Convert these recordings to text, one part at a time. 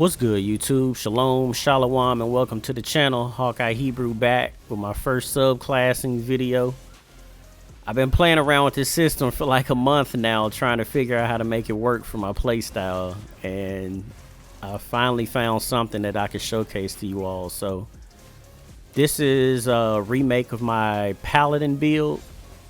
What's good, YouTube? Shalom, shalom, and welcome to the channel. Hawkeye Hebrew back with my first subclassing video. I've been playing around with this system for like a month now, trying to figure out how to make it work for my playstyle, and I finally found something that I can showcase to you all. So this is a remake of my Paladin build,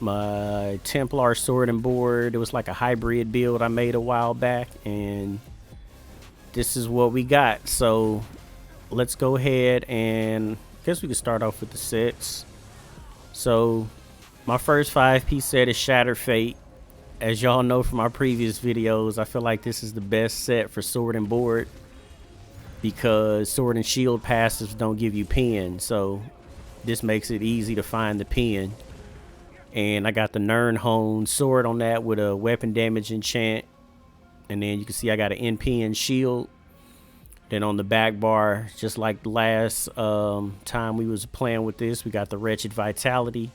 my Templar sword and board. It was like a hybrid build I made a while back, and this is what we got. So let's go ahead and I guess we can start off with the sets. So my first 5-piece set is Shattered Fate. As y'all know from my previous videos, I feel like this is the best set for sword and board because sword and shield passives don't give you pen, so this makes it easy to find the pen. And I got the Nirnhone sword on that with a weapon damage enchant. And then you can see I got an NPN shield. Then on the back bar, just like the last time we was playing with this, we got the Wretched Vitality.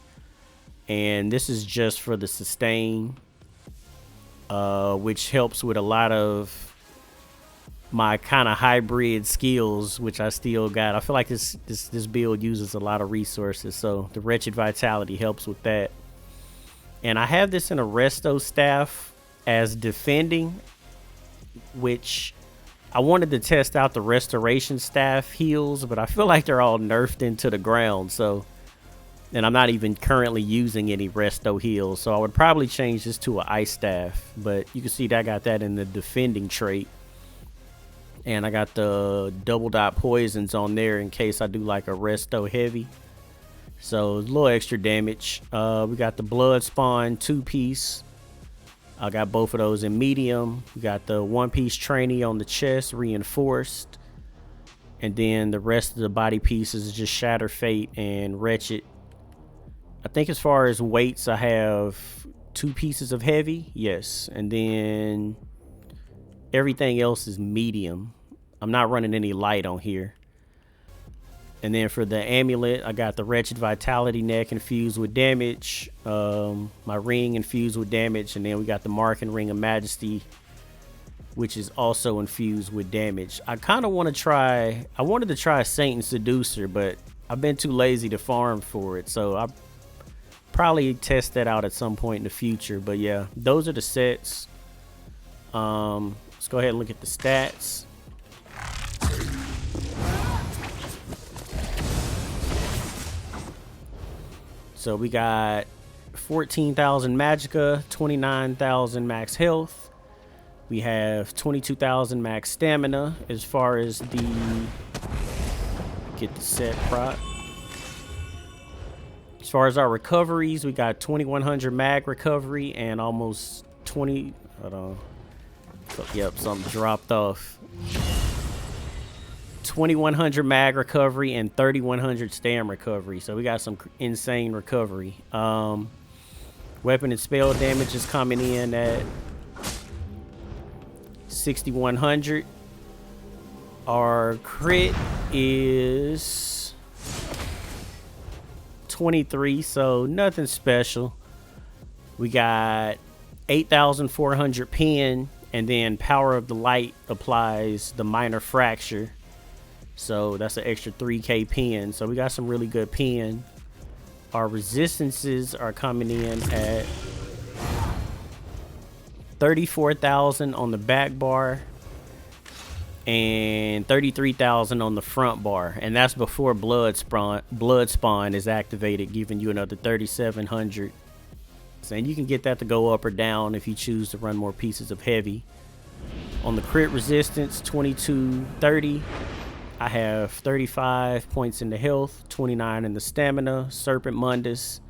And this is just for the sustain, which helps with a lot of my kind of hybrid skills, which I still got. I feel like this build uses a lot of resources, so the Wretched Vitality helps with that. And I have this in a resto staff as defending, which I wanted to test out the restoration staff heals, but I feel like they're all nerfed into the ground. So, and I'm not even currently using any resto heals, so I would probably change this to an ice staff. But you can see that I got that in the defending trait, and I got the double dot poisons on there in case I do like a resto heavy. So a little extra damage. We got the blood spawn 2-piece. I got both of those in medium. We got the 1-piece trainee on the chest, reinforced. And then the rest of the body pieces is just Shattered Fate and Wretched. I think as far as weights, I have 2 pieces of heavy. Yes. And then everything else is medium. I'm not running any light on here. And then for the amulet, I got the Wretched Vitality neck infused with damage, my ring infused with damage, and then we got the Marking Ring of Majesty, which is also infused with damage. I kind of want to try, I wanted to try Satan's Seducer, but I've been too lazy to farm for it, so I'll probably test that out at some point in the future. But yeah, those are the sets. Let's go ahead and look at the stats. So we got 14,000 magicka, 29,000 max health. We have 22,000 max stamina. As far as the get the set prop. As far as our recoveries, we got 2,100 mag recovery and almost 20. Hold on. Yep, something dropped off. 2,100 mag recovery and 3,100 stam recovery, so we got some insane recovery. Weapon and spell damage is coming in at 6,100. Our crit is 23, so nothing special. We got 8,400 pen, and then Power of the Light applies the minor fracture. So that's an extra 3k pen. So we got some really good pen. Our resistances are coming in at 34,000 on the back bar and 33,000 on the front bar. And that's before Blood Spawn is activated, giving you another 3,700. And you can get that to go up or down if you choose to run more pieces of heavy. On the crit resistance, 2230. I have 35 points in the health, 29 in the stamina, Serpent Mundus,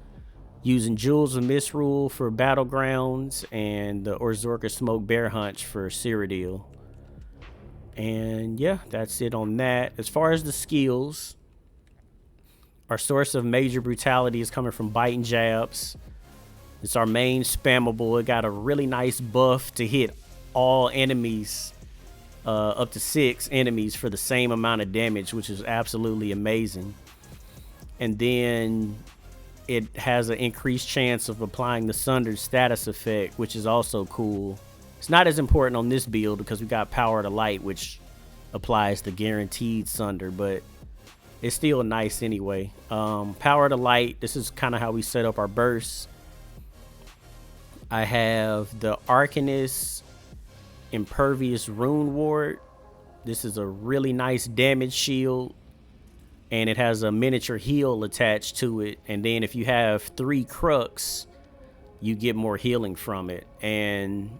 using Jewels of Misrule for Battlegrounds, and the Orzorka Smoke Bear Hunch for Cyrodiil. And yeah, that's it on that. As far as the skills, our source of major brutality is coming from Bite and Jabs. It's our main spammable. It got a really nice buff to hit all enemies, up to 6 enemies for the same amount of damage, which is absolutely amazing. And then it has an increased chance of applying the Sundered status effect, which is also cool. It's not as important on this build because we got Power to Light, which applies the guaranteed sunder, but it's still nice anyway. Power to light, this is kind of how we set up our bursts. I have the Arcanist Impervious Rune Ward. This is a really nice damage shield, and it has a miniature heal attached to it. And then if you have 3 crux, you get more healing from it. And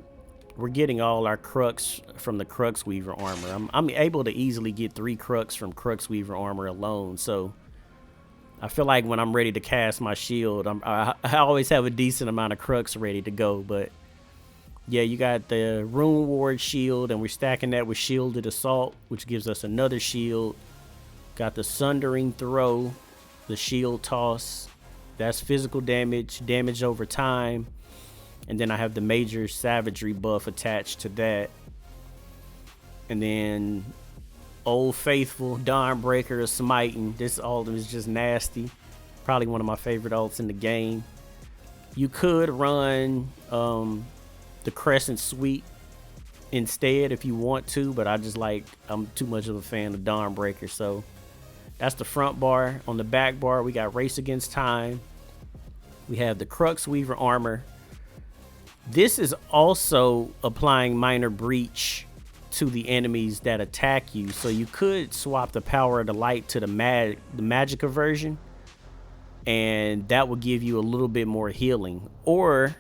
we're getting all our crux from the Crux Weaver armor. I'm able to easily get 3 crux from Crux Weaver armor alone. So I feel like when I'm ready to cast my shield, I always have a decent amount of crux ready to go. But yeah, you got the Rune Ward shield, and we're stacking that with Shielded Assault, which gives us another shield. Got the Sundering Throw, the Shield Toss. That's physical damage, damage over time. And then I have the Major Savagery buff attached to that. And then Old Faithful, Dawnbreaker, Smiting. This ult is just nasty. Probably one of my favorite ults in the game. You could run the Crescent Sweep instead if you want to, but I'm too much of a fan of Dawnbreaker. So that's the front bar. On the back bar, we got Race Against Time. We have the Crux Weaver armor. This is also applying Minor Breach to the enemies that attack you. So you could swap the Power of the Light to the Magicka version, and that will give you a little bit more healing. Or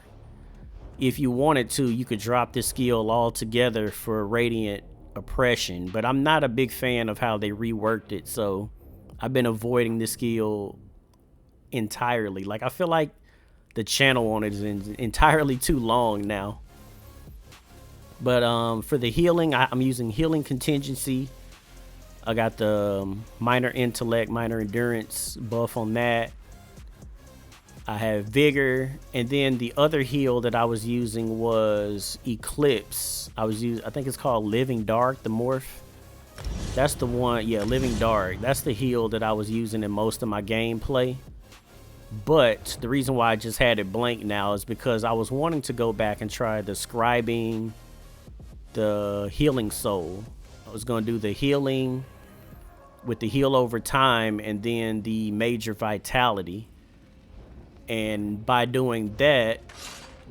if you wanted to, you could drop this skill altogether for Radiant Oppression. But I'm not a big fan of how they reworked it, so I've been avoiding this skill entirely. Like, I feel like the channel on it is entirely too long now. But for the healing, I'm using Healing Contingency. I got the Minor Intellect, Minor Endurance buff on that. I have Vigor, and then the other heal that I was using was Eclipse. I think it's called Living Dark, the morph. That's the one, yeah, Living Dark. That's the heal that I was using in most of my gameplay. But the reason why I just had it blank now is because I was wanting to go back and try the Scribing, the Healing Soul. I was going to do the healing with the heal over time, and then the Major Vitality. And by doing that,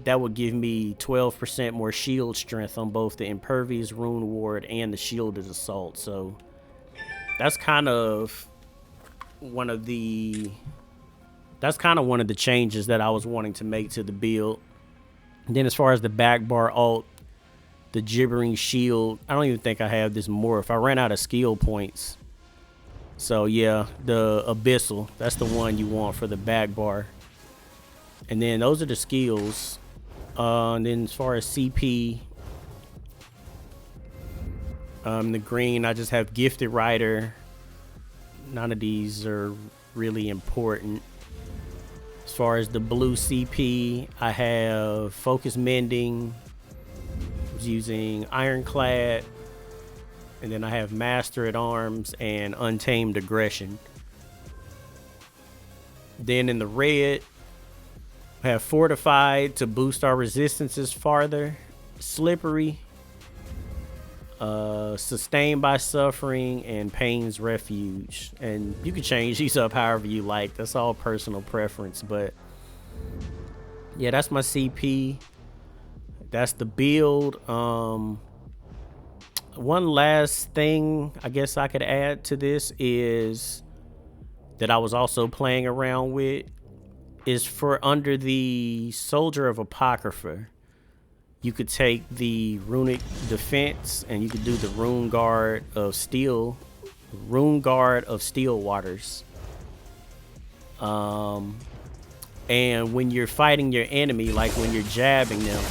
that would give me 12% more shield strength on both the Impervious Rune Ward and the Shielded Assault. So that's kind of one of the changes that I was wanting to make to the build. And then as far as the back bar ult, the Gibbering Shield, I don't even think I have this morph. I ran out of skill points. So yeah, the Abyssal, that's the one you want for the back bar. And then those are the skills. And then as far as CP, the green, I just have Gifted Rider. None of these are really important. As far as the blue CP, I have Focus Mending. I was using Ironclad. And then I have Master at Arms and Untamed Aggression. Then in the red, I have Fortified to boost our resistances farther. Slippery. Sustained by Suffering, and Pain's Refuge. And you can change these up however you like. That's all personal preference. But yeah, that's my CP. That's the build. One last thing I guess I could add to this is that I was also playing around with is for under the Soldier of Apocrypha, you could take the Runic Defense and you could do the Rune Guard of Steel Waters. And when you're fighting your enemy, like when you're jabbing them,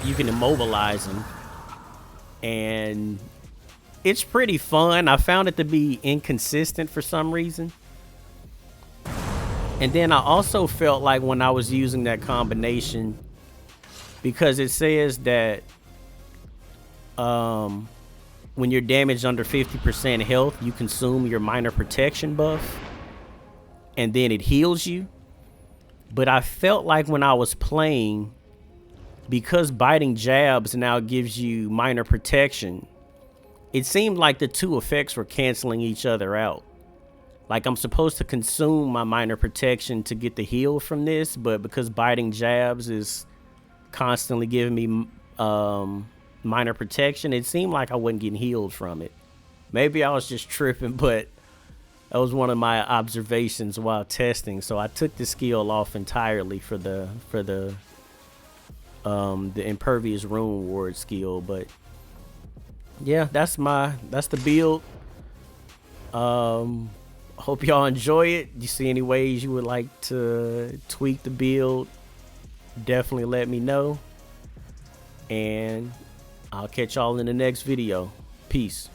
you can immobilize them. And it's pretty fun. I found it to be inconsistent for some reason. And then I also felt like when I was using that combination, because it says that when you're damaged under 50% health, you consume your minor protection buff, and then it heals you. But I felt like when I was playing, because biting jabs now gives you minor protection, it seemed like the two effects were canceling each other out. Like I'm supposed to consume my minor protection to get the heal from this, but because biting jabs is constantly giving me minor protection, it seemed like I wasn't getting healed from it. Maybe I was just tripping, but that was one of my observations while testing. So I took the skill off entirely for the impervious rune ward skill. But yeah, that's the build. Hope y'all enjoy it. You see any ways you would like to tweak the build, definitely let me know. And I'll catch y'all in the next video. Peace.